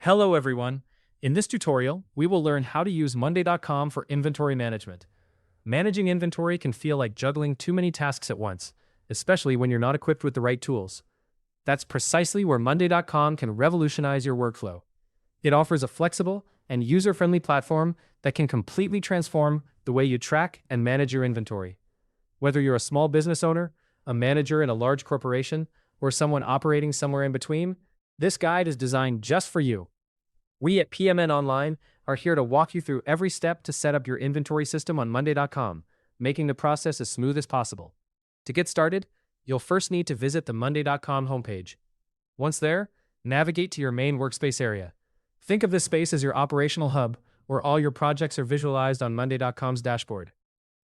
Hello everyone. In this tutorial, we will learn how to use Monday.com for inventory management. Managing inventory can feel like juggling too many tasks at once, especially when you're not equipped with the right tools. That's precisely where Monday.com can revolutionize your workflow. It offers a flexible and user-friendly platform that can completely transform the way you track and manage your inventory. Whether you're a small business owner, a manager in a large corporation, or someone operating somewhere in between, this guide is designed just for you. We at PMN Online are here to walk you through every step to set up your inventory system on Monday.com, making the process as smooth as possible. To get started, you'll first need to visit the Monday.com homepage. Once there, navigate to your main workspace area. Think of this space as your operational hub, where all your projects are visualized on Monday.com's dashboard.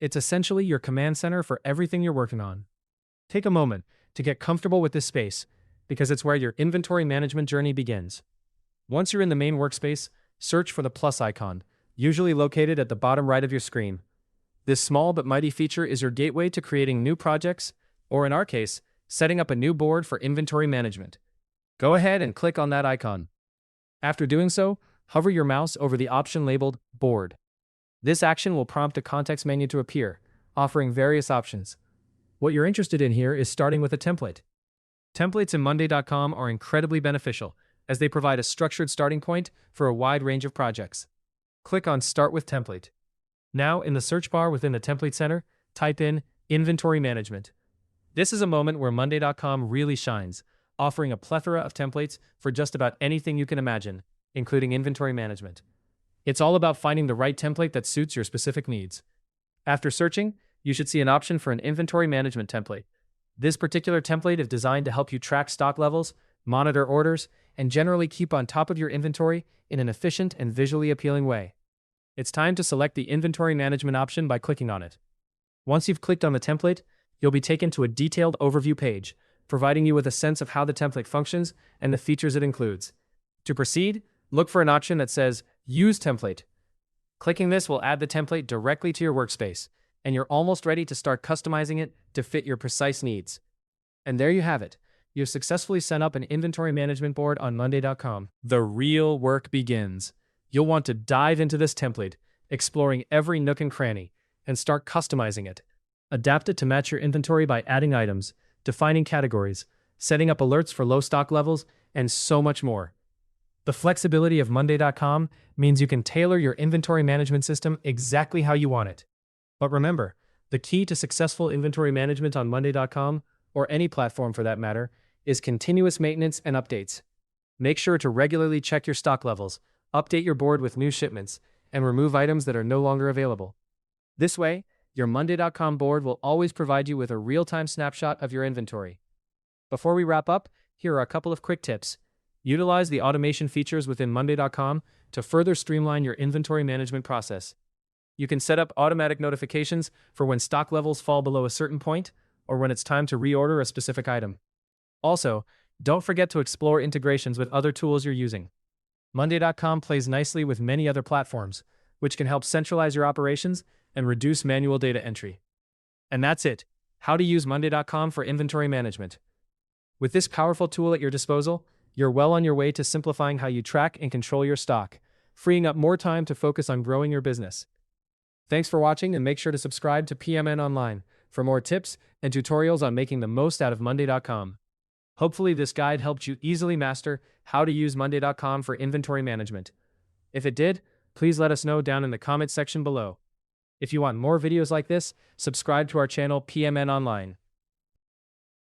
It's essentially your command center for everything you're working on. Take a moment to get comfortable with this space, because it's where your inventory management journey begins. Once you're in the main workspace, search for the plus icon, usually located at the bottom right of your screen. This small but mighty feature is your gateway to creating new projects, or in our case, setting up a new board for inventory management. Go ahead and click on that icon. After doing so, hover your mouse over the option labeled Board. This action will prompt a context menu to appear, offering various options. What you're interested in here is starting with a template. Templates in Monday.com are incredibly beneficial, as they provide a structured starting point for a wide range of projects. Click on Start with Template. Now, in the search bar within the Template Center, type in Inventory Management. This is a moment where Monday.com really shines, offering a plethora of templates for just about anything you can imagine, including inventory management. It's all about finding the right template that suits your specific needs. After searching, you should see an option for an inventory management template. This particular template is designed to help you track stock levels, monitor orders, and generally keep on top of your inventory in an efficient and visually appealing way. It's time to select the inventory management option by clicking on it. Once you've clicked on the template, you'll be taken to a detailed overview page, providing you with a sense of how the template functions and the features it includes. To proceed, look for an option that says Use Template. Clicking this will add the template directly to your workspace, and you're almost ready to start customizing it to fit your precise needs. And there you have it. You've successfully set up an inventory management board on Monday.com. The real work begins. You'll want to dive into this template, exploring every nook and cranny, and start customizing it. Adapt it to match your inventory by adding items, defining categories, setting up alerts for low stock levels, and so much more. The flexibility of Monday.com means you can tailor your inventory management system exactly how you want it. But remember, the key to successful inventory management on Monday.com, or any platform for that matter, is continuous maintenance and updates. Make sure to regularly check your stock levels, update your board with new shipments, and remove items that are no longer available. This way, your Monday.com board will always provide you with a real-time snapshot of your inventory. Before we wrap up, here are a couple of quick tips. Utilize the automation features within Monday.com to further streamline your inventory management process. You can set up automatic notifications for when stock levels fall below a certain point, or when it's time to reorder a specific item. Also, don't forget to explore integrations with other tools you're using. Monday.com plays nicely with many other platforms, which can help centralize your operations and reduce manual data entry. And that's it. How to use Monday.com for inventory management. With this powerful tool at your disposal, you're well on your way to simplifying how you track and control your stock, freeing up more time to focus on growing your business. Thanks for watching, and make sure to subscribe to PMN Online for more tips and tutorials on making the most out of Monday.com. Hopefully this guide helped you easily master how to use Monday.com for inventory management. If it did, please let us know down in the comment section below. If you want more videos like this, subscribe to our channel PMN Online.